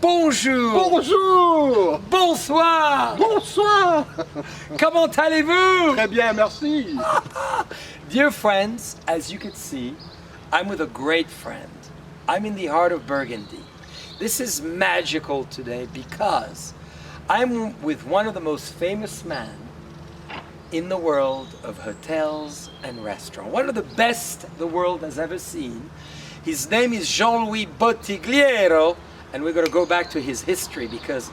Bonjour. Bonjour. Bonsoir. Bonsoir. Comment allez-vous? Très bien, merci. Dear friends, as you can see, I'm with a great friend. I'm in the heart of Burgundy. This is magical today because I'm with one of the most famous men in the world of hotels and restaurants. One of the best the world has ever seen. His name is Jean-Louis Bottigliero, and we're going to go back to his history because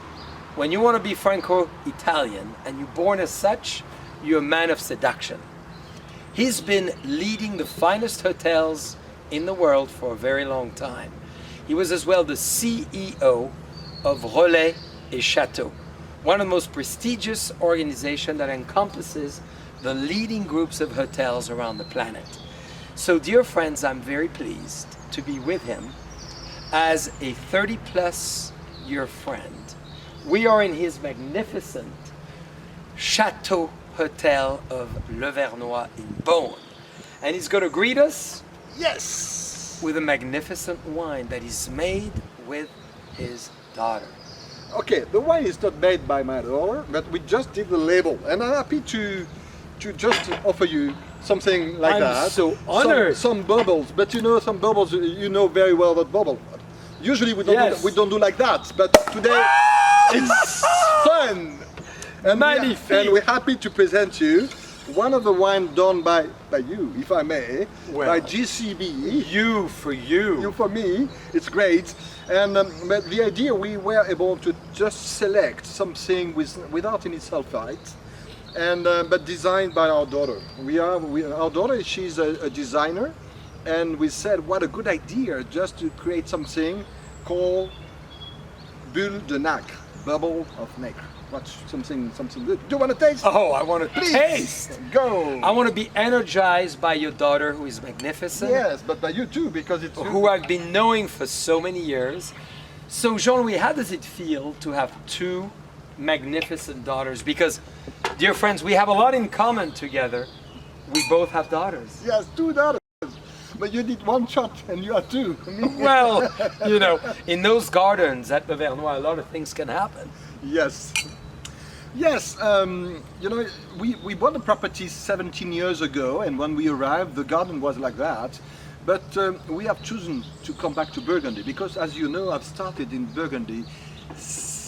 when you want to be Franco-Italian and you're born as such, you're a man of seduction. He's been leading the finest hotels in the world for a very long time. He was as well the CEO of Relais et Châteaux, one of the most prestigious organizations that encompasses the leading groups of hotels around the planet. So dear friends, I'm very pleased to be with him as a 30-plus year friend. We are in his magnificent Chateau Hotel of Le Vernois in Beaune. And he's going to greet us, Yes. with a magnificent wine that is made with his daughter. Okay, the wine is not made by my daughter, but we just did the label, and I'm happy to just offer you something like that. I'm so honored. Some bubbles, but you know, some bubbles. You know very well that bubble. Usually we don't Yes. we don't do like that, but today it's fun. And Magnifique. we're happy to present you one of the wine done by you, if I may, Well, by JCB. You for you. You for me, it's great. And but the idea, we were able to just select something without any sulfite, and but designed by our daughter. Our daughter, she's a designer, and we said what a good idea just to create something called bulle de nacre, bubble of nacre. What's something good? Do you want to taste? Oh, I want to Please, taste. Go. I want to be energized by your daughter, who is magnificent. Yes, but by you too, because it's Who I've been knowing for so many years. So Jean-Louis, how does it feel to have two magnificent daughters? Because, dear friends, we have a lot in common together. We both have daughters. Yes, two daughters. But you did one shot and you are two. Well, you know, in those gardens at the Vernois, a lot of things can happen. Yes. Yes, you know, we bought the property 17 years ago, and when we arrived, the garden was like that. But we have chosen to come back to Burgundy because, as you know, I've started in Burgundy.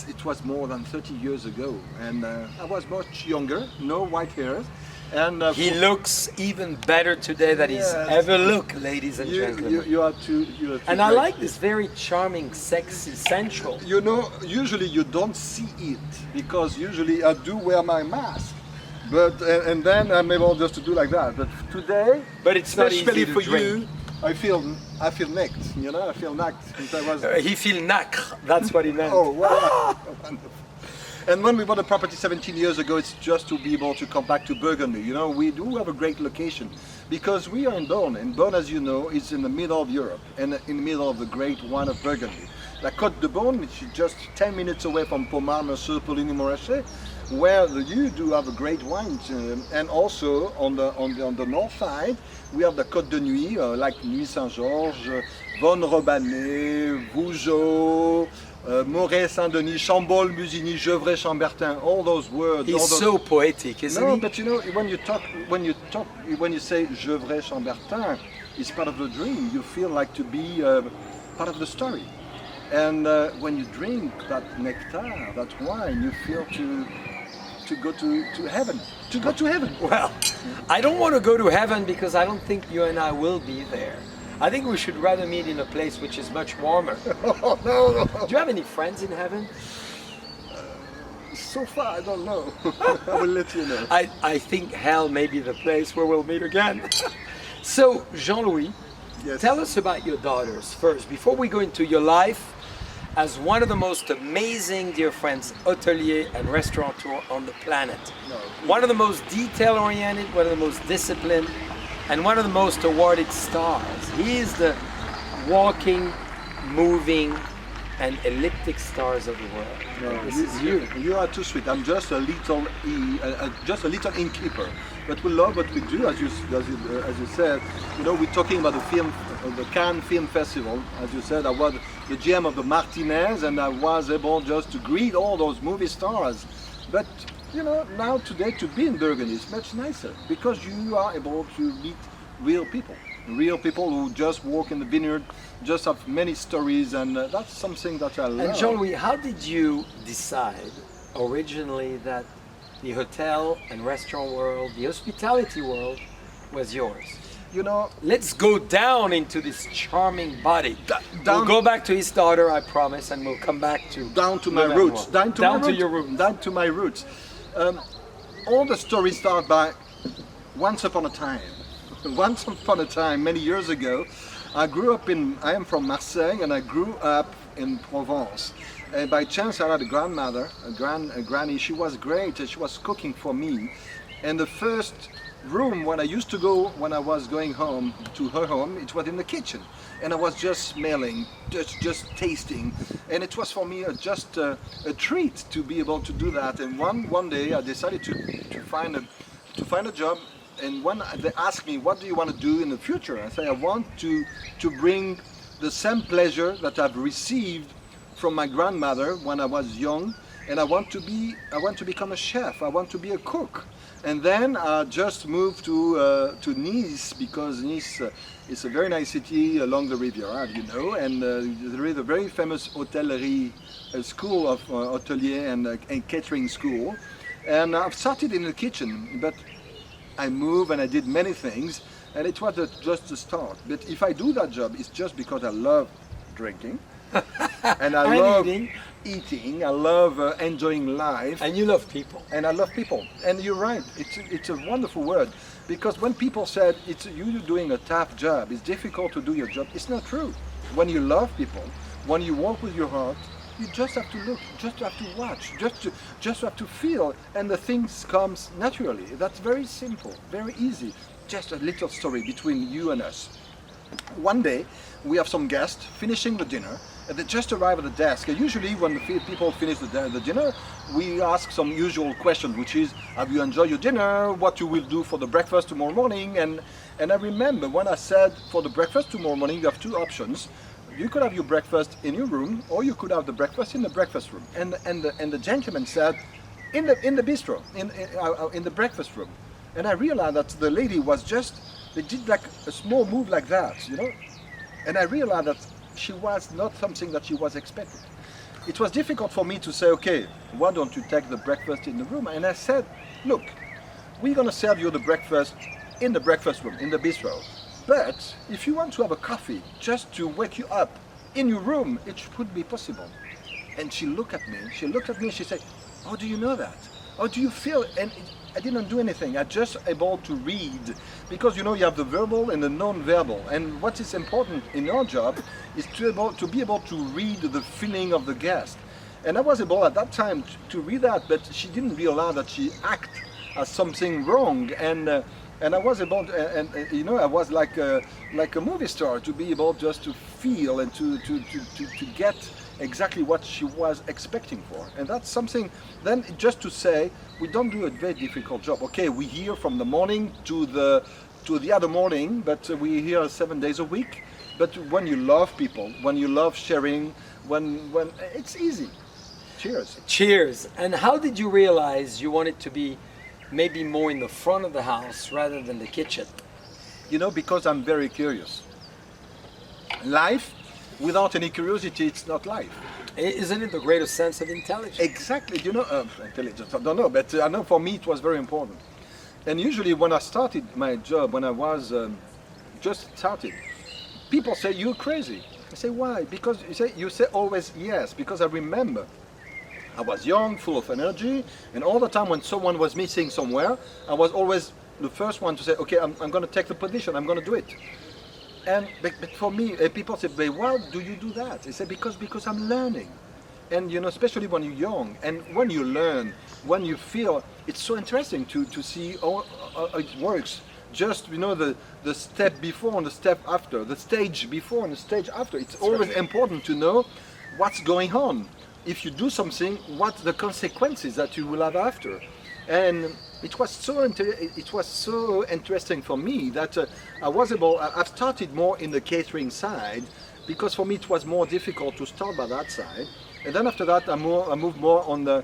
It was more than 30 years ago, and I was much younger, no white hairs. And He looks even better today than he's Yes. ever looked, ladies and gentlemen. you are too. And I great. like this very charming, sexy, sensual. You know, usually you don't see it because usually I do wear my mask, but and then I'm able just to do like that. But today, But it's not especially easy to for drink. you, I feel naked. You know, I feel naked. Since I was He feel nacre, that's what he meant. oh wow, wonderful. And when we bought the property 17 years ago, it's just to be able to come back to Burgundy. You know, we do have a great location because we are in Beaune, and Beaune, as you know, is in the middle of Europe and in the middle of the great wine of Burgundy. La Côte de Beaune, which is just 10 minutes away from Pommard, Merceau, Poligny, Morachet, where you do have a great wine. And also on the north side, we have the Côte de Nuit, like Nuit Saint-Georges, Vonne-Robanée, Vougeot, Moret, Saint-Denis, Chambol, Musigny, Gevrey, Chambertin, all those words. He's all those... so poetic, isn't No, he? but you know, when you say Gevrey, Chambertin, it's part of the dream. You feel like to be part of the story. And when you drink that nectar, that wine, you feel to go to heaven. To go to heaven. Well, I don't want to go to heaven because I don't think you and I will be there. I think we should rather meet in a place which is much warmer. Oh, no. Do you have any friends in heaven? So far, I don't know. I will let you know. I think hell may be the place where we'll meet again. So, Jean-Louis, Yes. tell us about your daughters first, before we go into your life as one of the most amazing, dear friends, hotelier and restaurateur on the planet. No. One of the most detail-oriented, one of the most disciplined, and one of the most awarded stars. He is the walking, moving, and elliptic stars of the world. No, This is you. You are too sweet. I'm just a little innkeeper. But we love what we do, as you said. You know, we're talking about the the Cannes Film Festival. As you said, I was the GM of the Martinez, and I was able just to greet all those movie stars. But you know, now today to be in Burgundy is much nicer because you are able to meet real people who just walk in the vineyard, just have many stories, and that's something that I love. And Jean-Louis, how did you decide originally that the hotel and restaurant world, the hospitality world, was yours? You know, let's go down into this charming body. We'll go back to his daughter, I promise, and we'll come back to down to my roots. Down to your roots. Down to my roots. All the stories start by once upon a time. Once upon a time, many years ago, I am from Marseille, and I grew up in Provence. And by chance, I had a grandmother, a granny. She was great. She was cooking for me. And the first room when I used to go when I was going home to her home, it was in the kitchen, and I was just smelling, just tasting, and it was for me just a treat to be able to do that. And one day I decided to find a job, and when they asked me, what do you want to do in the future, I say I want to bring the same pleasure that I've received from my grandmother when I was young, and I want to become a chef. I want to be a cook. And then I just moved to Nice, because Nice is a very nice city along the Riviera, you know, and there is a very famous hotelier school of hotelier and catering school. And I've started in the kitchen, but I moved and I did many things, and it was just the start. But if I do that job, it's just because I love drinking. And I love eating, I love enjoying life. And you love people. And I love people. And you're right, it's a wonderful word. Because when people said you're doing a tough job, it's difficult to do your job, it's not true. When you love people, when you walk with your heart, you just have to look, just have to watch, just have to feel, and the things comes naturally. That's very simple, very easy. Just a little story between you and us. One day, we have some guests finishing the dinner, and they just arrive at the desk. And usually when the people finish the dinner, we ask some usual questions, which is, have you enjoyed your dinner? What you will do for the breakfast tomorrow morning? And I remember when I said, for the breakfast tomorrow morning, you have two options. You could have your breakfast in your room, or you could have the breakfast in the breakfast room. And the gentleman said, in the bistro, in the breakfast room. And I realized that the lady was they did like a small move like that, you know? And I realized that she was not something that she was expecting. It was difficult for me to say, okay, why don't you take the breakfast in the room? And I said, look, we're gonna serve you the breakfast in the breakfast room, in the bistro. But if you want to have a coffee just to wake you up in your room, it would be possible. And she looked at me, she said, how do you know that? How do you feel? And I didn't do anything. I just able to read, because you know you have the verbal and the non-verbal. And what is important in our job is to be able to read the feeling of the guest. And I was able at that time to read that, but she didn't realize that she acted as something wrong. And I was able to, and you know, I was like a movie star, to be able just to feel and to get exactly what she was expecting for. And that's something, then just to say, we don't do a very difficult job. Okay, we here from the morning to the other morning, but we here 7 days a week. But when you love people, when you love sharing, when it's easy. Cheers. Cheers. And how did you realize you wanted to be maybe more in the front of the house rather than the kitchen? You know, because I'm very curious. Life without any curiosity, it's not life. Isn't it the greatest sense of intelligence? Exactly. You know, intelligence, I don't know, but I know for me it was very important. And usually when I started my job, when I was just started, people say, you're crazy. I say, why? Because you say always yes, because I remember I was young, full of energy, and all the time when someone was missing somewhere, I was always the first one to say, okay, I'm going to take the position, I'm going to do it. But for me, people say, but why do you do that? I say, because I'm learning. And you know, especially when you're young, and when you learn, when you feel, it's so interesting to see how it works. Just, you know, the step before and the step after, the stage before and the stage after. It's always important to know what's going on. If you do something, what the consequences that you will have after. And it was so interesting for me that I've started more in the catering side, because for me it was more difficult to start by that side, and then after that I moved more on the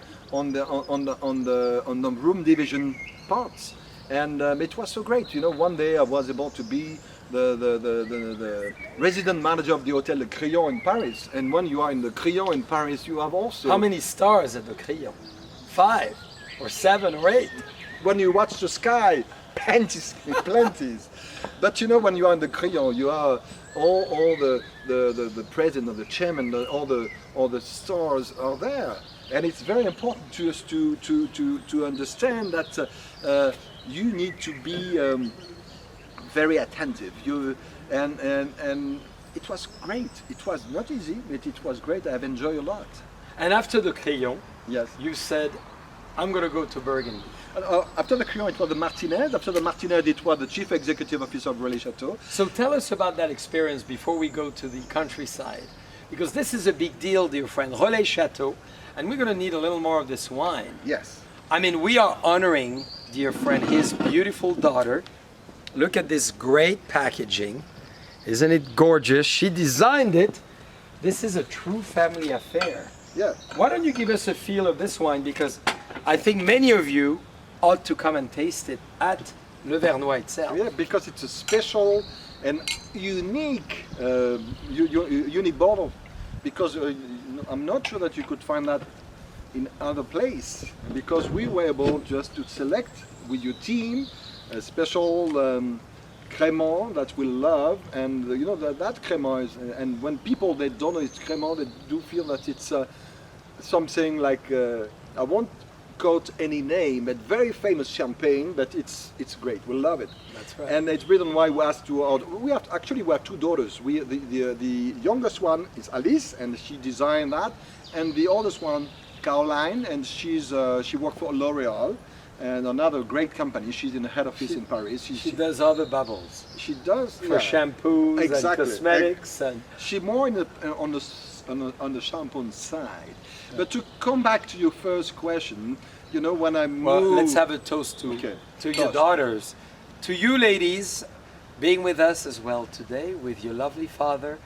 room division parts, and it was so great. You know, one day I was able to be the resident manager of the hotel Le Crillon in Paris, and when you are in the Crillon in Paris, you have also How many stars at the Crillon? 5 or 7 or 8? when you watch the sky, plenties. But you know, when you are in the Crillon, you are all the president, the chairman, all the stars are there, and it's very important to us to understand that you need to be very attentive. And it was great. It was not easy, but it was great. I've enjoyed a lot. And after the Crillon, Yes. you said, I'm going to go to Burgundy. After the Crillon, it was the Martinez. After the Martinez, it was the chief executive officer of Relais Chateau. So tell us about that experience before we go to the countryside. Because this is a big deal, dear friend. Relais Chateau, and we're going to need a little more of this wine. Yes. I mean, we are honoring, dear friend, his beautiful daughter. Look at this great packaging. Isn't it gorgeous? She designed it. This is a true family affair. Yeah. Why don't you give us a feel of this wine? Because I think many of you ought to come and taste it at Le Vernois itself. Yeah, because it's a special and unique, unique bottle. Because I'm not sure that you could find that in other place. Because we were able just to select with your team a special crémant that we love, and you know that crémant is. And when people they don't know it's crémant, they do feel that it's something like I won't quote any name, but very famous champagne. But it's great. We love it. That's right. And it's the reason why we asked to. We have two daughters. The youngest one is Alice, and she designed that, and the oldest one, Caroline, and she worked for L'Oréal, and another great company. She's in the head office in Paris. She does other bubbles. She does For shampoos Exactly. and cosmetics. And She's more on the shampoo side. But to come back to your first question, you know, when I moved. well, let's have a toast to your Toast. daughters. To you ladies, being with us as well today with your lovely father,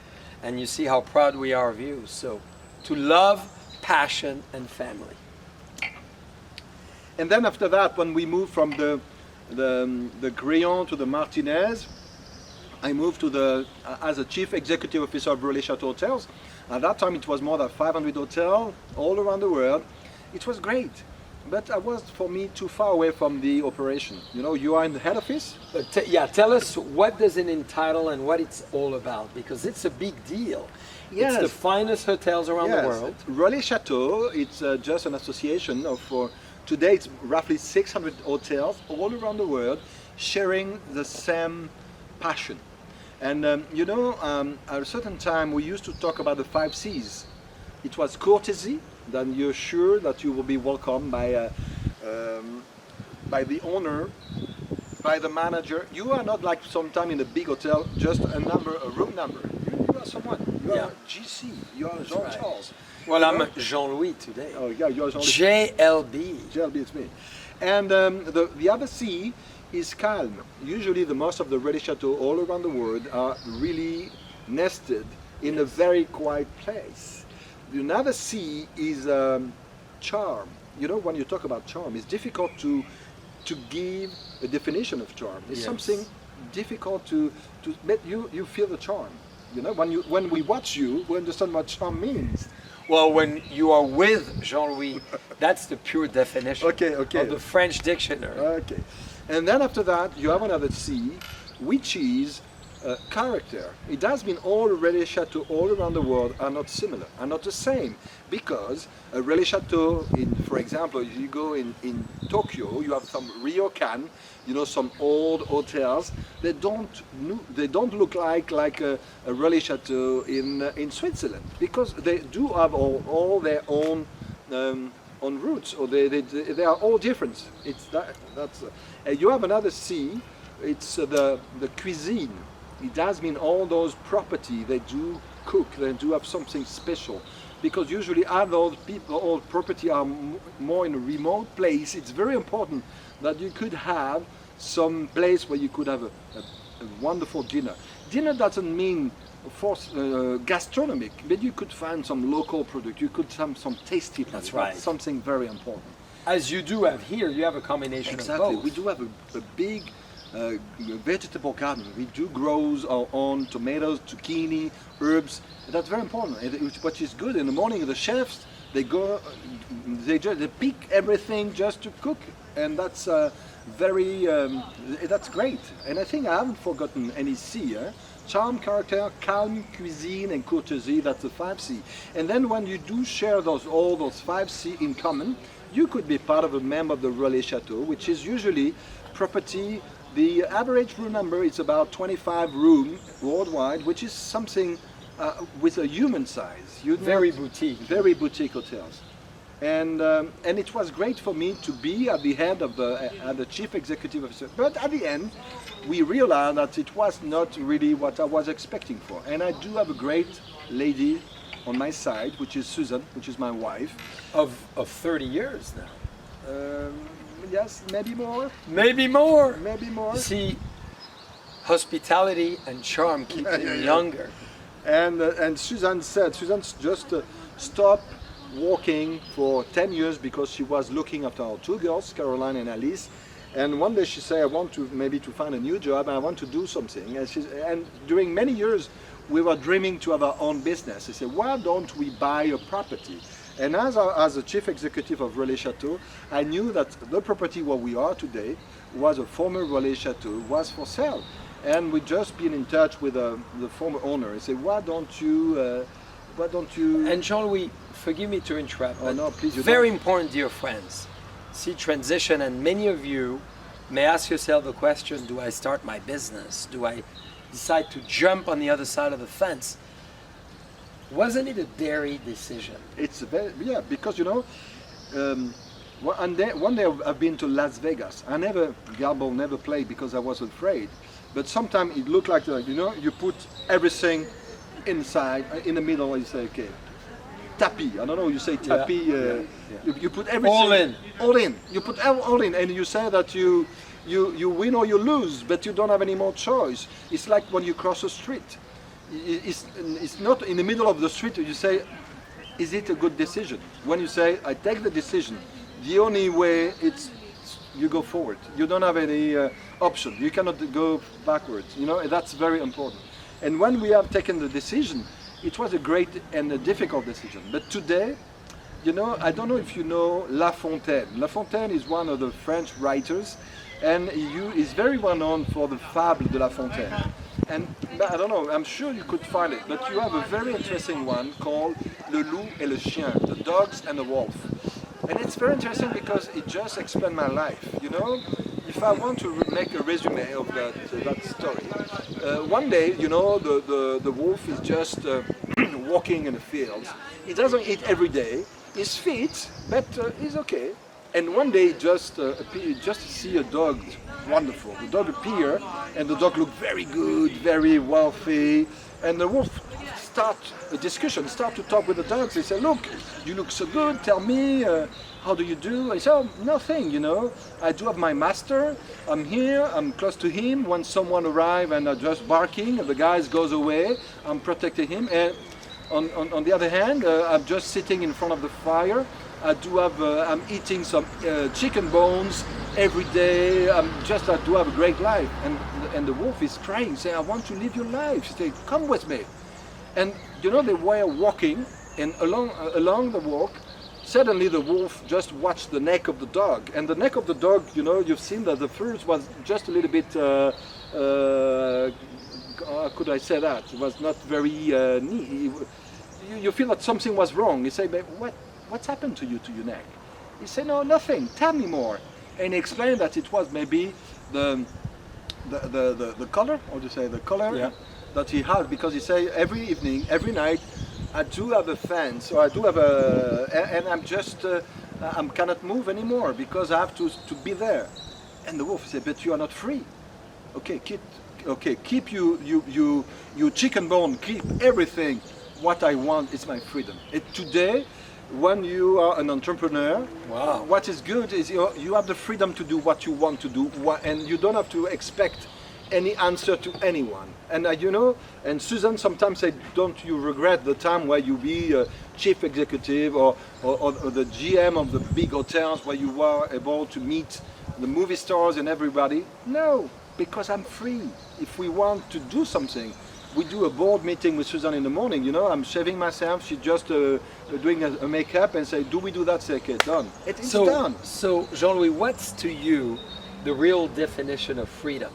and you see how proud we are of you. So, to love, passion, and family. And then after that, when we moved from the Grillon to the Martinez, I moved to as a chief executive officer of Relais Chateau Hotels. At that time, it was more than 500 hotels all around the world. It was great, but I was, for me, too far away from the operation. You know, you are in the head office. But tell us, what does it entitle and what it's all about? Because it's a big deal. Yes. It's the finest hotels around the world. Relais Chateau, it's just an association of, today it's roughly 600 hotels all around the world sharing the same passion. And you know, at a certain time we used to talk about the 5 C's. It was courtesy, then you're sure that you will be welcomed by the owner, by the manager. You are not like sometime in a big hotel, just a room number. You are someone. You are GC. You are Jean-Charles. Well, I'm Jean-Louis today. Oh yeah, you are Jean-Louis. JLB. JLB, it's me. And the other C is calm. Usually most of the Relais Chateaux all around the world are really nested in a very quiet place. Another C is charm. You know, when you talk about charm, it's difficult to give a definition of charm. It's something difficult to make you feel the charm. You know, when we watch you, we understand what charm means. Well, when you are with Jean-Louis, that's the pure definition of the French dictionary. Okay. And then after that, you have another C, which is character. It does mean all Relais Chateaux all around the world are not similar, are not the same. Because a Relais Chateau, for example, if you go in Tokyo, you have some ryokan, you know, some old hotels. They don't look like a Relais Chateau in Switzerland, because they do have all their own roots, or they are all different. You have another C. It's the cuisine. It does mean all those property they do cook, then to have something special. Because usually adult people or property are more in a remote place. It's very important that you could have some place where you could have a wonderful dinner. Dinner doesn't mean gastronomic, but you could find some local product. You could have some tasty product. That's right. That's something very important. As you do have here, you have a combination Exactly. of both. We do have a big vegetable garden. We do grow our own tomatoes, zucchini, herbs. That's very important. What is good in the morning, the chefs they pick everything just to cook, and that's that's great. And I think I haven't forgotten any C. Charm, character, calm, cuisine, and courtesy. That's the 5C. And then when you do share all those 5C in common, you could be part of a member of the Relais Chateau, which is usually property. The average room number is about 25 rooms worldwide, which is something with a human size. Very boutique. Very boutique hotels. And it was great for me to be at the head of the chief executive officer. But at the end, we realized that it was not really what I was expecting for. And I do have a great lady on my side, which is Susan, which is my wife. Of 30 years now. Yes, maybe more. Maybe more. Maybe more. You see, hospitality and charm keep you younger. And Susan just stopped working for 10 years because she was looking after our two girls, Caroline and Alice. And one day she said, I want to find a new job, and I want to do something. And during many years, we were dreaming to have our own business. She said, why don't we buy a property? And as a chief executive of Relais Chateau, I knew that the property where we are today was a former Relais Chateau, was for sale. And we just been in touch with the former owner. He said, why don't you? And Jean-Louis, forgive me to interrupt. Oh no, please. Very important, dear friends. See, transition, and many of you may ask yourself the question, do I start my business? Do I decide to jump on the other side of the fence? Wasn't it a daring decision? It's because one day I've been to Las Vegas. I never gambled, never played because I was afraid. But sometimes it looked like you put everything inside, in the middle, and you say, okay, tapis. I don't know. You say tapis. You put everything all in. All in. You put all in, and you say that you win or you lose, but you don't have any more choice. It's like when you cross a street. It's not in the middle of the street. You say, is it a good decision? When you say, I take the decision, the only way you go forward. You don't have any option. You cannot go backwards. That's very important. And when we have taken the decision, it was a great and a difficult decision. But today, I don't know if you know La Fontaine. La Fontaine is one of the French writers, and he's very well known for the Fable de La Fontaine. And I don't know, I'm sure you could find it, but you have a very interesting one called Le Loup et le Chien, the dogs and the wolf. And it's very interesting because it just explains my life. If I want to make a resume of that story, one day, the wolf is just walking in the fields. He doesn't eat every day. He's fit, but he's okay. And one day, just see a dog, wonderful. The dog appear, and the dog looked very good, very wealthy. And the wolf start to talk with the dogs. They say, look, you look so good, tell me, how do you do? I say, oh, nothing, I do have my master, I'm here, I'm close to him. When someone arrives and are just barking, the guy goes away, I'm protecting him. And on the other hand, I'm just sitting in front of the fire. I'm eating some chicken bones every day. I do have a great life. And the wolf is crying, saying, I want to live your life. She said, come with me. And they were walking, and along the walk, suddenly the wolf just watched the neck of the dog. And the neck of the dog, you've seen that the fur was just a little bit, how could I say that? It was not very neat. You feel that something was wrong. You say, but what's happened to your neck? He said, no, nothing, tell me more. And he explained that it was maybe the color, or do you say the color that he had, because he say every evening, every night, I do have a fence, or I do have and I'm just, I cannot move anymore because I have to be there. And the wolf said, but you are not free. Okay, keep you chicken bone, keep everything. what I want is my freedom. Today, when you are an entrepreneur, Wow. what is good is you have the freedom to do what you want to do, and you don't have to expect any answer to anyone. And and Susan sometimes said, don't you regret the time where you be a chief executive or the GM of the big hotels where you were able to meet the movie stars and everybody? No, because I'm free. If we want to do something, we do a board meeting with Susan in the morning, I'm shaving myself, she's just doing a makeup and say, do we do that? Say, okay, done. It's done. So Jean-Louis, what's to you the real definition of freedom?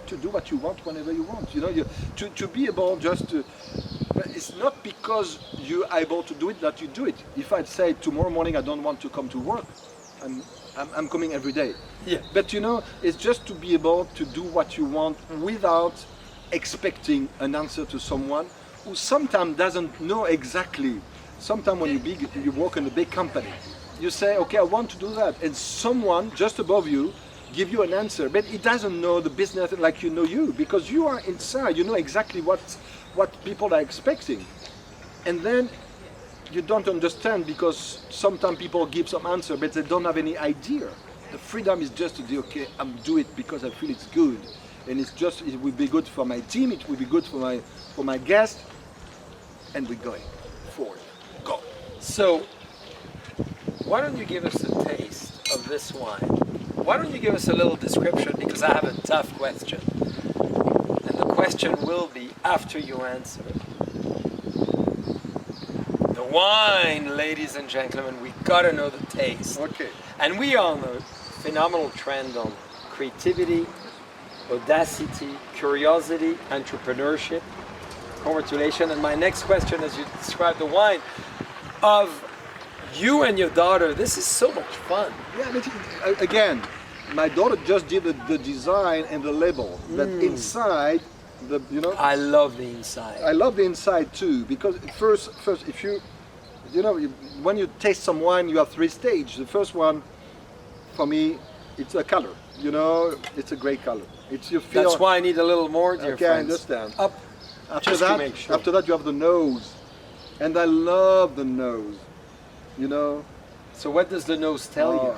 To do what you want whenever you want. To be able just to, it's not because you're able to do it that you do it. If I'd say tomorrow morning I don't want to come to work, I'm coming every day. Yeah. But it's just to be able to do what you want without expecting an answer to someone who sometimes doesn't know exactly. Sometimes when you work in a big company, you say, okay, I want to do that, and someone just above you give you an answer, but he doesn't know the business like you, because you are inside, you know exactly what people are expecting. And then you don't understand because sometimes people give some answer, but they don't have any idea. The freedom is just to do, okay, I'm doing it because I feel it's good. And it will be good for my team, it will be good for my guests, and we're going forward. Go. So, why don't you give us a taste of this wine? Why don't you give us a little description, because I have a tough question. And the question will be after you answer it. The wine, ladies and gentlemen, we gotta know the taste. Okay. And we are on a phenomenal trend on creativity, audacity, curiosity, entrepreneurship. Congratulations. And my next question, as you describe the wine, of you and your daughter, this is so much fun. Yeah, but again, my daughter just did the design and the label, but inside, I love the inside. I love the inside too, because first, if when you taste some wine, you have 3 stages. The first one, for me, it's a color. It's a great color. You feel. That's why I need a little more, dear friends. friends. I understand. Up. After Just that, to make sure. after that, you have the nose, and I love the nose. So what does the nose tell you?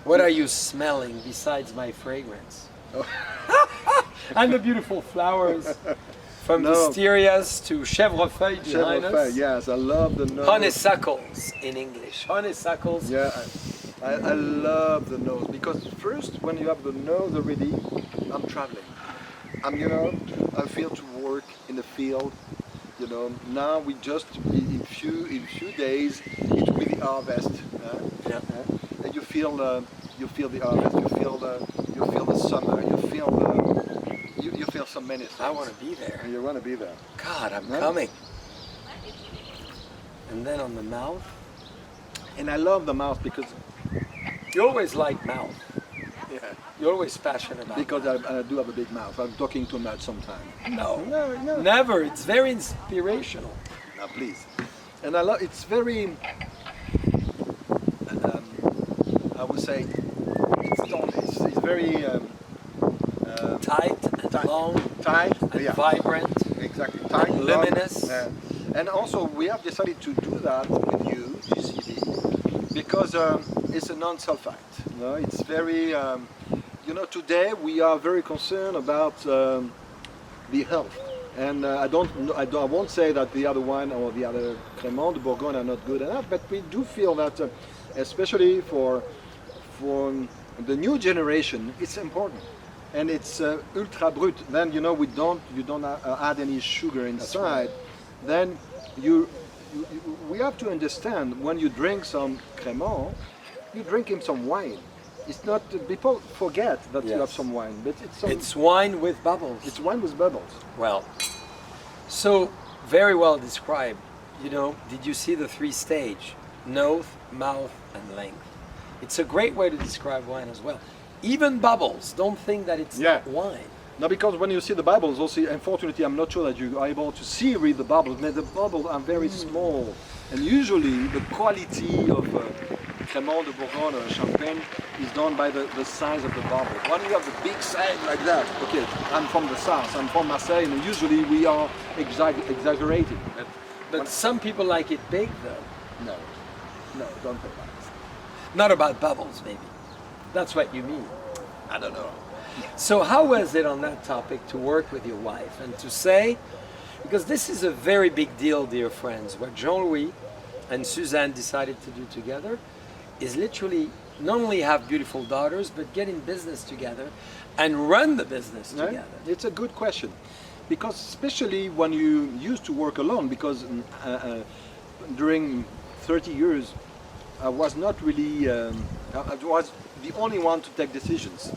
What are you smelling besides my fragrance? And the beautiful flowers, from wistarias to chèvrefeuille behind us. Yes, I love the nose. Honeysuckles in English. Honeysuckles. Yeah, I love the nose, because first, when you have the nose already, I'm traveling. I feel to work in the field. Now we just in few days it will be the harvest. And you feel the harvest. You feel the summer. You feel so many things. I want to be there. And you want to be there. God, I'm coming. And then on the mouth. And I love the mouth because You always like mouth. yeah, You're always passionate about because I do have a big mouth. I'm talking too much sometimes. No, No. never. It's very inspirational. Now, please. And I love. It's very. I would say it's very Tight and tight. long tight. and Yeah, vibrant. exactly. Tight, and long, luminous. and also, we have decided to do that with you, JCB, because it's a non-sulfite. It's very. Today we are very concerned about the health. And I won't say that the other wine or the other Crémant de Bourgogne are not good enough, but we do feel that, especially for the new generation, it's important. And it's ultra brut. Then you don't add any sugar inside. Then we have to understand, when you drink some Crémant, you're drinking some wine. It's not, people forget that you have some wine, but it's wine with bubbles. It's wine with bubbles. Well, so very well described. Did you see the 3 stage? Nose, mouth, and length. It's a great way to describe wine as well. Even bubbles, don't think that it's not wine. No, because when you see the bubbles, also, unfortunately, I'm not sure that you are able to read the bubbles. The bubbles are very small, and usually the quality of Crémant de Bourgogne or Champagne is done by the size of the bubble. When you have the big size like that, okay, I'm from the south, I'm from Marseille, and usually we are exaggerating. But some people like it big though. No, no, don't think that. Not about bubbles, maybe. That's what you mean. I don't know. So how was it on that topic to work with your wife and to say, because this is a very big deal, dear friends, what Jean-Louis and Suzanne decided to do together is literally not only have beautiful daughters, but get in business together and run the business together. It's a good question, because especially when you used to work alone, because during 30 years I was not really, I was the only one to take decisions.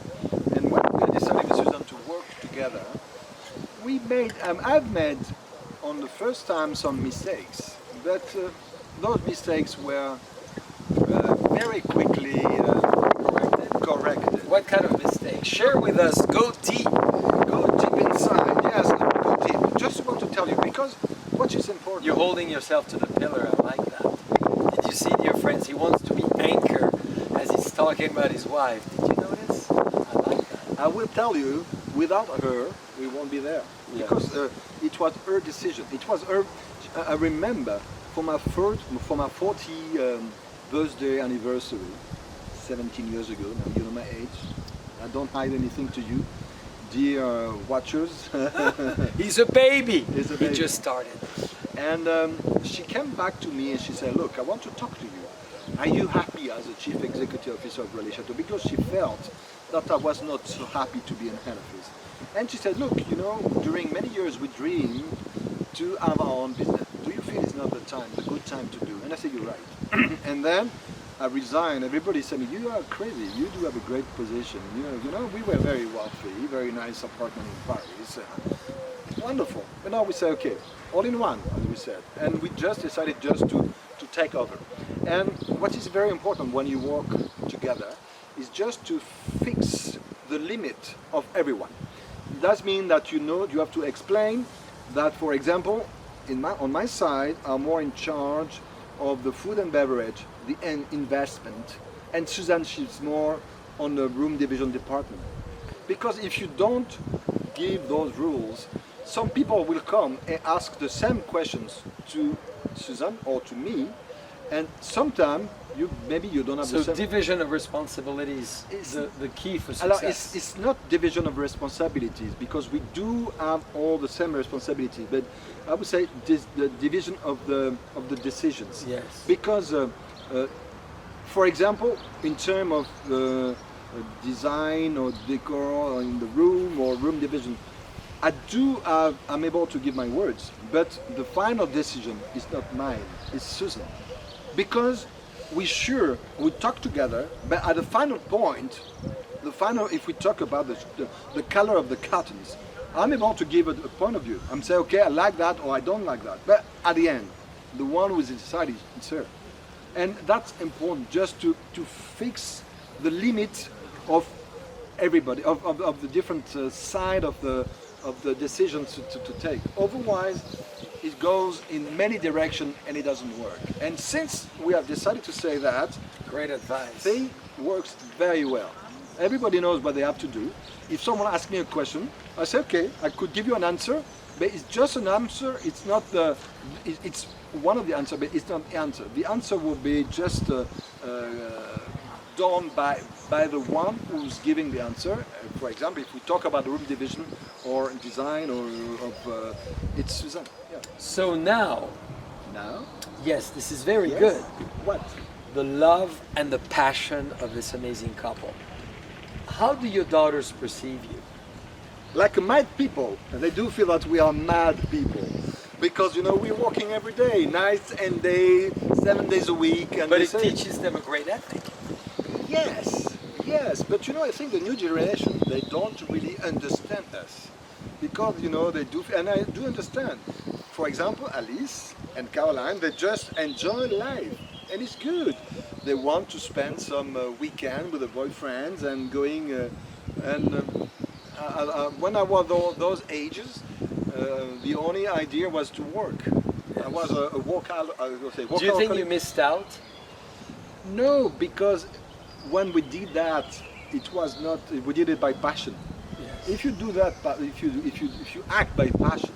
And when we decided with Suzanne to work together, we made, I've made on the first time some mistakes, but those mistakes were very quickly corrected. What kind of mistakes? Share with us. Go deep. Go deep inside, yes, go deep. Just want to tell you, because what is important. You're holding yourself to the pillar. I like that. Did you see, dear friends? He wants to be anchor as he's talking about his wife. Did you notice? I like that. I will tell you, without her, we won't be there. Yeah. Because it was her decision. It was her. I remember for my 40 birthday anniversary, 17 years ago. Now you know my age. I don't hide anything to you, dear watchers. He's a baby. He's a baby. He just started. And she came back to me and she said, "Look, I want to talk to you. Are you happy as a chief executive officer of Relais Chateau?" Because she felt that I was not so happy to be in head office. And she said, "Look, you know, during many years we dreamed to have our own business. Do you feel it's not the time, the good time to do?" And I said, "You're right." And then I resigned. Everybody said, "You are crazy. You do have a great position. You know, we were very wealthy, very nice apartment in Paris, wonderful." But now we say, "Okay, all in one," as we said, and we just decided just to take over. And what is very important when you work together is just to fix the limit of everyone. It does mean that you have to explain that, for example, on my side, I'm more in charge of the food and beverage, the investment, and Suzanne, she's more on the room division department. Because if you don't give those rules, some people will come and ask the same questions to Suzanne or to me, and sometimes maybe you don't have the same. So division of responsibilities is the key for success. It's not division of responsibilities, because we do have all the same responsibilities, but I would say the division of the decisions. Yes. Because, for example, in terms of design or decor in the room or room division, I'm able to give my words, but the final decision is not mine, it's Susan. Because we talk together, but at the final point, if we talk about the color of the curtains, I'm able to give a point of view. I'm saying, okay, I like that or I don't like that. But at the end, the one who is decided is her. And that's important, just to fix the limit of everybody, of the different side of the decisions to take. Otherwise, it goes in many directions and it doesn't work. And since we have decided to say that, great advice. Thing works very well. Everybody knows what they have to do. If someone asks me a question, I say, okay, I could give you an answer, but it's just an answer. It's not it's one of the answers, but it's not the answer. The answer will be just done by the one who's giving the answer. For example, if we talk about room division or design or it's Suzanne. Yeah. So now, yes, this is very good. What? The love and the passion of this amazing couple. How do your daughters perceive you? Like mad people. And they do feel that we are mad people. Because, we're working every day, night and day, 7 days a week. And but it teaches them a great ethic. Yes. But, I think the new generation, they don't really understand us. Because, they do, and I do understand. For example, Alice and Caroline, they just enjoy life. And it's good. They want to spend some weekend with their boyfriends and going. When I was those ages, the only idea was to work. Yes. I was a workout. Do you think you missed out? No, because when we did that, it was not. We did it by passion. Yes. If you do that, if you act by passion,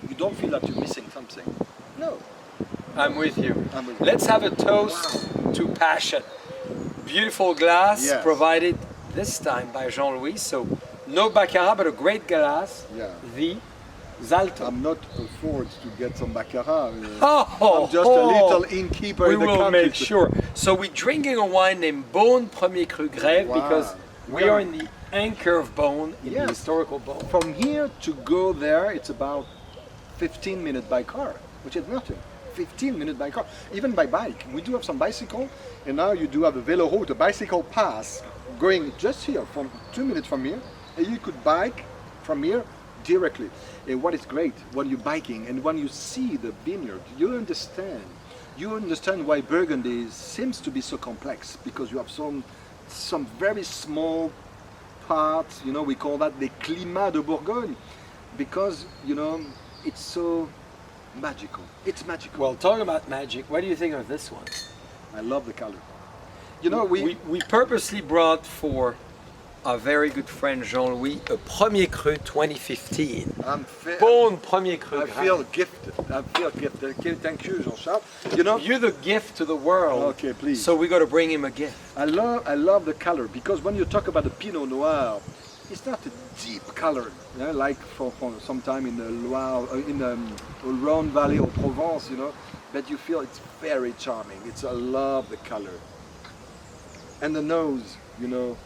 you don't feel that you're missing something. No. I'm with you. I'm with you. Let's have a toast to passion. Beautiful glass Yes. provided this time by Jean-Louis. So no Baccarat, but a great glass. Yeah. The Zalto. I'm not afford to get some baccarat. Oh, I'm just a little innkeeper we in the will country. make sure. So we're drinking a wine named Beaune Premier Cru Grève Wow. because we Yeah. are in the anchor of Beaune, in the Yes. historical Beaune. From here to go there, it's about 15 minutes by car, which is nothing. 15 minutes by car, even by bike. We do have some bicycle, and now you do have a vélo route, a bicycle pass, going just here, from 2 minutes from here, and you could bike from here directly. And what is great, when you're biking and when you see the vineyard, you understand why Burgundy seems to be so complex, because you have some very small parts, you know, we call that the climat de Bourgogne, because, you know, it's so magical. It's magical. Well, talking about magic, what do you think of this one? I love the color. You know, we purposely brought for our very good friend Jean-Louis a Premier Cru 2015. Beaune Premier Cru I Grève. feel gifted. I feel gifted. Okay, thank you, Jean-Charles. You know, You're the gift to the world. Okay, please. So we got to bring him a gift. I love the color, because when you talk about the Pinot Noir, it's not a deep color, you know, like for some time in the Loire, in the Rhone Valley or Provence, you know, but you feel it's very charming. I love the color. And the nose, you know,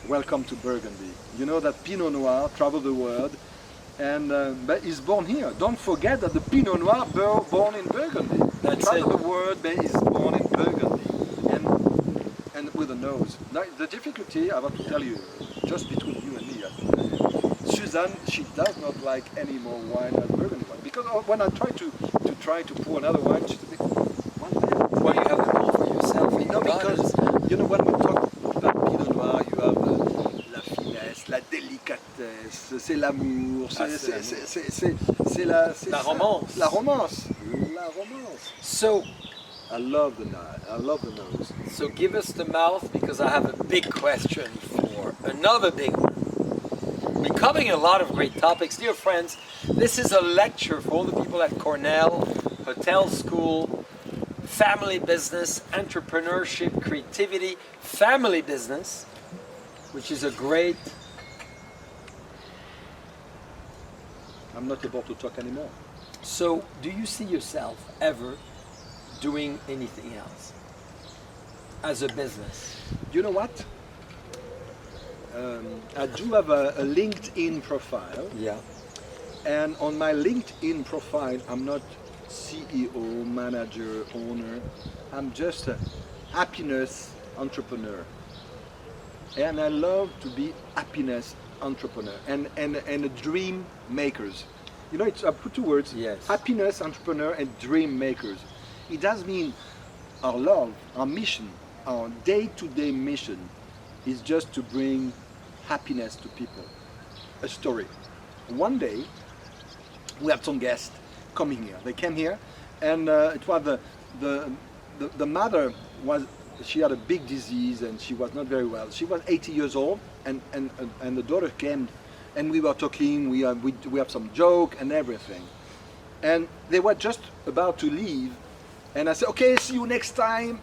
welcome to Burgundy. You know that Pinot Noir traveled the world, and but is born here. Don't forget that the Pinot Noir born in Burgundy. That's traveled it. the world, but is born in Burgundy, and with a nose. Now the difficulty, I want to tell you, just between you and me, Suzanne, she does not like any more wine than Burgundy wine, because when I try to pour another wine, she's a bit, one level. Well, you have them all for yourself. No, because you know, when we talk about Pinot Noir, you have la finesse, la délicatesse, c'est l'amour, c'est La romance. La romance. La romance. So, I love the nose. so give us the mouth, because I have a big question for another big one. We're covering a lot of great topics. Dear friends, this is a lecture for all the people at Cornell, hotel school, family business, entrepreneurship, creativity, family business, which is a great... I'm not able to talk anymore. So, do you see yourself ever doing anything else as a business? You know what? I do have a LinkedIn profile, Yeah. and on my LinkedIn profile, I'm not CEO, manager, owner. I'm just a happiness entrepreneur, and I love to be happiness entrepreneur and a dream makers. You know, I put two words: Yes. happiness entrepreneur and dream makers. It does mean our love, our mission, our day-to-day mission is just to bring happiness to people. A story. One day, we had some guests coming here. They came here, and it was the mother she had a big disease and she was not very well. She was 80 years old, and the daughter came, and we were talking. We have some joke and everything, and they were just about to leave, and I said, "Okay, see you next time."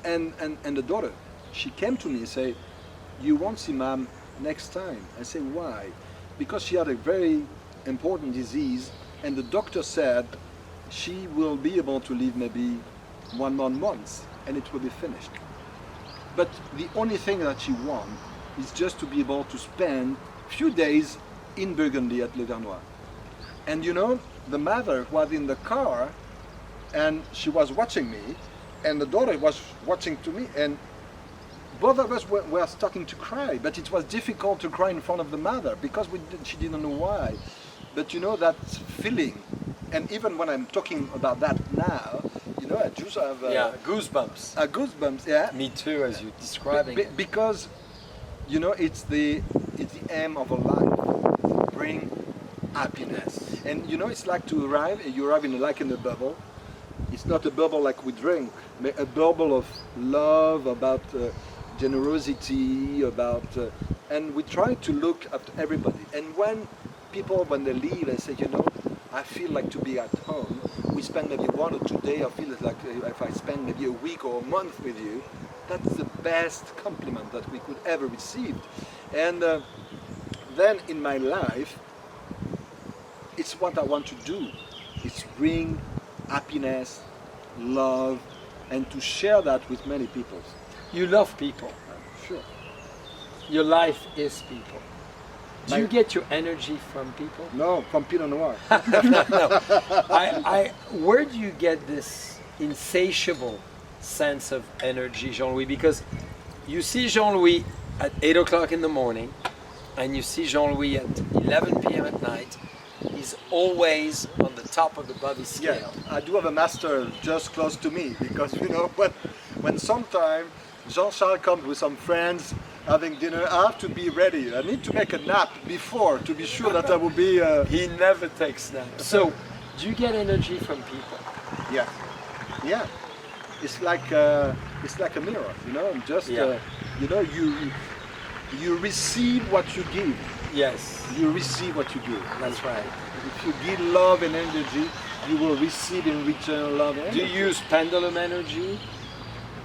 And the daughter, she came to me and said, "You won't see Mom next time." I said, "Why?" Because she had a very important disease, and the doctor said she will be able to live maybe 1 more month, and it will be finished. But the only thing that she wants is just to be able to spend a few days in Burgundy at Le Vernois. And you know, the mother was in the car, and she was watching me, and the daughter was watching to me, and both of us were starting to cry, but it was difficult to cry in front of the mother because she didn't know why. But you know that feeling, and even when I'm talking about that now, you know, I just have goosebumps. Goosebumps. Yeah. Me too, as you're describing. Because you know, it's the aim of a life, bring happiness. And you know, it's like to arrive. You arrive like in a bubble. It's not a bubble like we drink, but a bubble of love about generosity, about, and we try to look after everybody. And when people, when they leave, they say, you know, I feel like to be at home. We spend maybe 1 or 2 days. I feel like if I spend maybe a week or a month with you, that's the best compliment that we could ever receive. And then in my life, it's what I want to do. It's bring happiness, love, and to share that with many people. You love people. Sure. Your life is people. Do My- you get your energy from people? No, from Pinot Noir. No. Where do you get this insatiable sense of energy, Jean-Louis? Because you see Jean-Louis at 8 o'clock in the morning, and you see Jean-Louis at 11 p.m. at night. He's always on the top of the Bobby Yeah, scale. I do have a master just close to me because you know when sometime Jean-Charles comes with some friends having dinner, I have to be ready. I need to make a nap before to be sure that I will be. He never takes naps. So, do you get energy from people? Yeah, yeah. It's like a mirror, you know. Just Yeah. you know, you receive what you give. Yes, You receive what you give. that's right. If you give love and energy, you will receive in return love and Do you energy. use pendulum energy?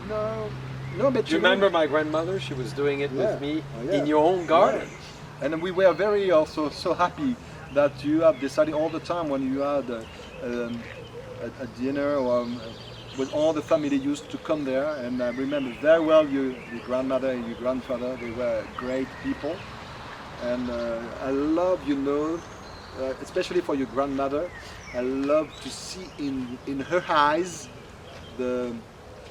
No, no, but Do you know- remember my grandmother? She was doing it Yeah. with me Oh, yeah. in your own garden. And we were very also so happy that you have decided all the time when you had a dinner or with all the family used to come there. And I remember very well your grandmother and your grandfather. They were great people. And I love, you know, especially for your grandmother, I love to see in her eyes the,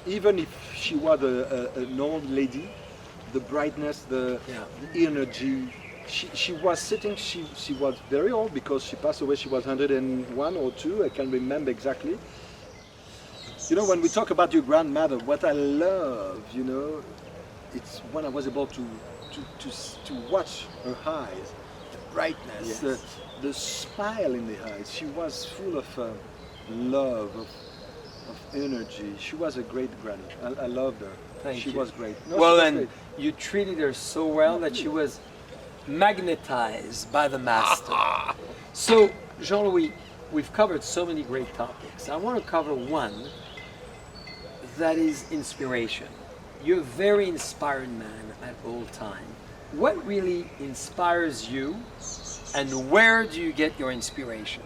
even if she was an old lady, the brightness, the energy. She was sitting, she was very old because she passed away, she was 101 or 2, I can't remember exactly. You know, when we talk about your grandmother, what I love, you know, it's when I was able to watch her eyes, the brightness, Yes. the smile in the eyes. She was full of love, of energy. She was a great granny. I loved her. Thank she you. was great. No, Well, she was and great. you treated her so well that she was magnetized by the master. So, Jean-Louis, we've covered so many great topics. I want to cover one that is inspiration. You're a very inspired man at all time. What really inspires you, and where do you get your inspiration?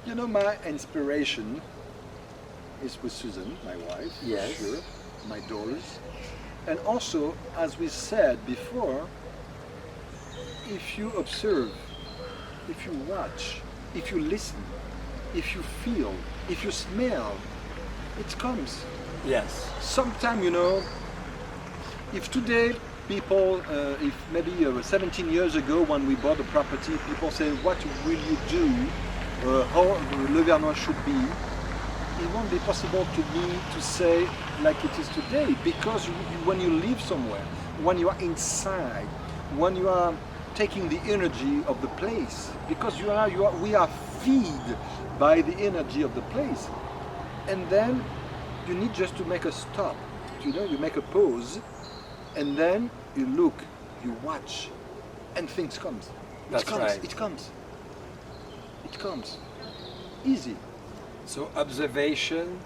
You know, my inspiration is with Susan, my wife, Yes. sure, my daughters. And also, as we said before, if you observe, if you watch, if you listen, if you feel, if you smell, it comes. Yes. Sometimes, you know, if today people, if maybe 17 years ago when we bought a property, people say, what will you do, how Le Vernois should be, it won't be possible to me to say like it is today, because when you live somewhere, when you are inside, when you are taking the energy of the place, because we are fed by the energy of the place, and then you need just to make a stop, you know, you make a pause, and then you look, you watch, and things comes. That's It comes. right. It comes. It comes. Easy. So observation,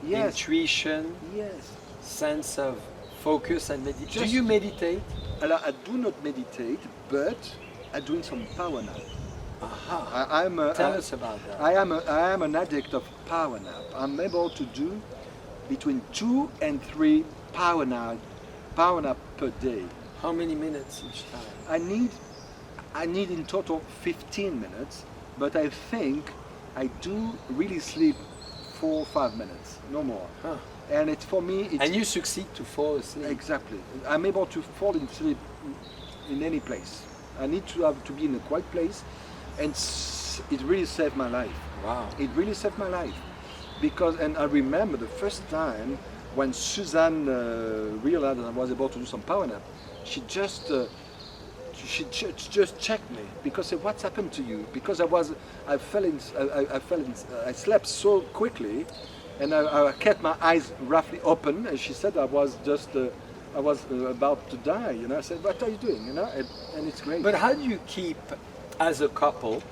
Yes. intuition, Yes. sense of focus and meditation. Do Just- you meditate? Alors, I do not meditate, but I'm doing some power nap. Aha. Tell Tell us about that. I am an addict of power nap. I'm able to do between 2 and 3 power nap per day. How many minutes each time? I need in total 15 minutes, but I think I do really sleep 4 or 5 minutes, no more. Huh. And it's for me. It's And you succeed to fall asleep. exactly. I'm able to fall in sleep in any place. I need to have to be in a quiet place, and it really saved my life. Wow. It really saved my life, because, and I remember the first time when Suzanne realized that I was able to do some power nap. She just checked me, because said, "What's happened to you?" Because I slept so quickly, and I kept my eyes roughly open, and she said I was just about to die. You know, I said, "What are you doing?" You know, and it's great. But how do you keep, as a couple,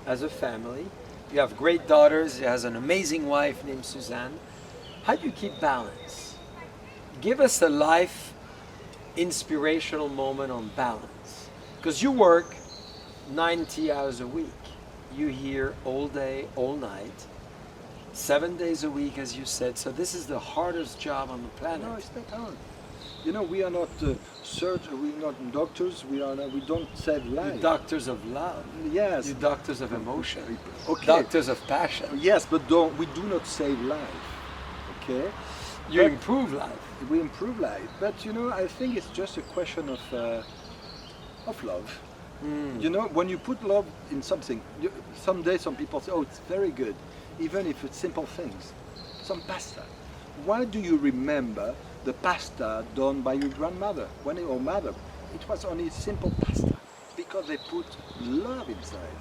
as a family, you have great daughters, he has an amazing wife named Suzanne, how do you keep balance? Give us a life inspirational moment on balance. Because you work 90 hours a week. You here all day, all night, 7 days a week, as you said. So this is the hardest job on the planet. No, it's not hard. You know, we are not surgeons, we're not doctors. We don't save lives. You're doctors of love. Yes. You're doctors of emotion. Okay. Doctors of passion. Yes, but we do not save life. Okay. You But improve life. we improve life, but you know, I think it's just a question of love. You know, when you put love in something, someday some people say, "Oh, it's very good," even if it's simple things. Some pasta. Why do you remember the pasta done by your grandmother or mother? It was only simple pasta because they put love inside.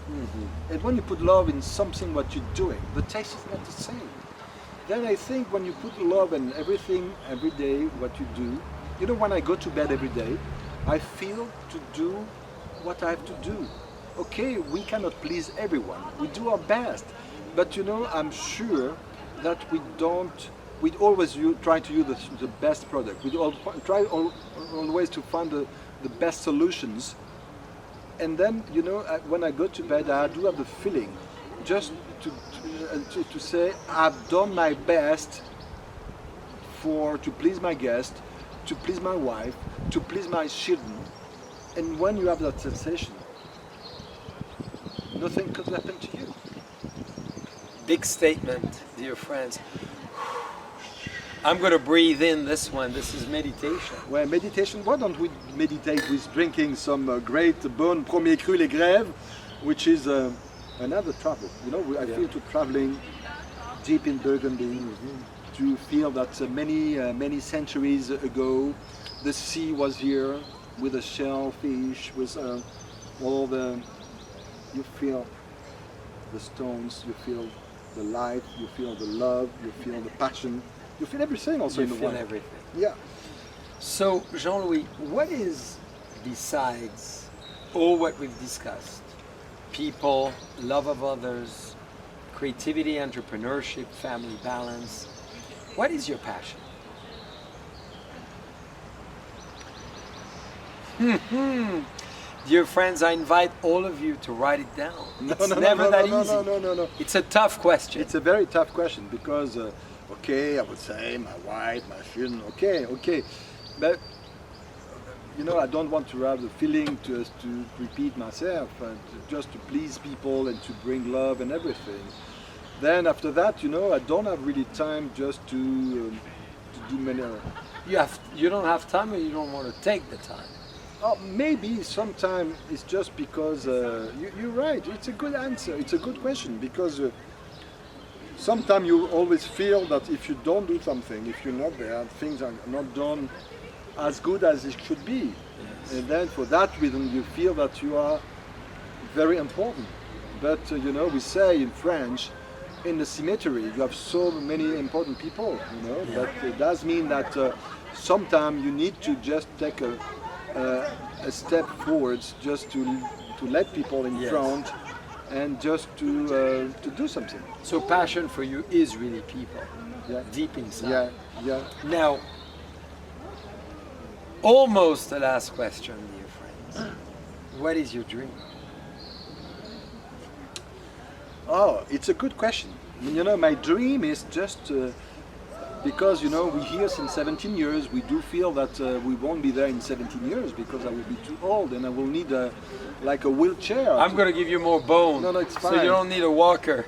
And when you put love in something what you're doing, the taste is not the same. Then I think when you put love in everything, every day, what you do, you know, when I go to bed every day, I feel to do what I have to do. Okay, we cannot please everyone. We do our best. But you know, I'm sure that we always try to use the best product. We try always to find the best solutions. And then, you know, when I go to bed, I do have the feeling just to say I've done my best to please my guest, to please my wife, to please my children. And when you have that sensation, nothing could happen to you. Big statement, dear friends. I'm going to breathe in this one. This is meditation. Well, meditation, why don't we meditate with drinking some great Bonne Premier Cru Les Grèves, which is another travel. You know, I feel to traveling deep in Burgundy, to feel that many centuries ago, the sea was here with the shellfish, with you feel the stones, you feel the life, you feel the love, you feel the passion, you feel everything also in the feel wine. everything. Yeah. So, Jean-Louis, what is, besides all what we've discussed, people, love of others, creativity, entrepreneurship, family balance, what is your passion? Dear friends, I invite all of you to write it down. It's never that easy. No. It's a tough question. It's a very tough question because, okay, I would say my wife, my children, okay. But, you know, I don't want to have the feeling to repeat myself, just to please people and to bring love and everything. Then after that, you know, I don't have really time just to do many. You don't have time, or you don't want to take the time. Oh, maybe sometimes it's just because you're right. It's a good answer. It's a good question because sometimes you always feel that if you don't do something, if you're not there, things are not done as good as it should be. Yes. And then for that reason, you feel that you are very important. But you know, we say in French, in the cemetery, you have so many important people. You know, but it does mean that sometimes you need to just take a step forwards, just to let people in front, and just to do something. So passion for you is really people, deep inside. Yeah. Now, almost the last question, dear friends. What is your dream? Oh, it's a good question. You know, my dream is just because, you know, we're here since 17 years, we do feel that we won't be there in 17 years because I will be too old and I will need like a wheelchair. I'm going to give you more bone. No, it's fine. So you don't need a walker.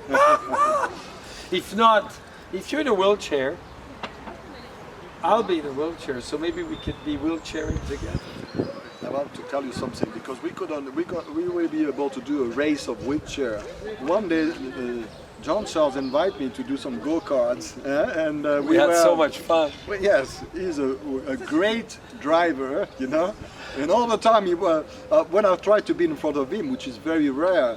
If not, if you're in a wheelchair, I'll be in a wheelchair, so maybe we could be wheelchairing together. I want to tell you something because we will be able to do a race of wheelchair. One day, John Charles invited me to do some go-karts, and we had so much fun. Well, yes, he's a great driver, you know, and all the time when I try to be in front of him, which is very rare,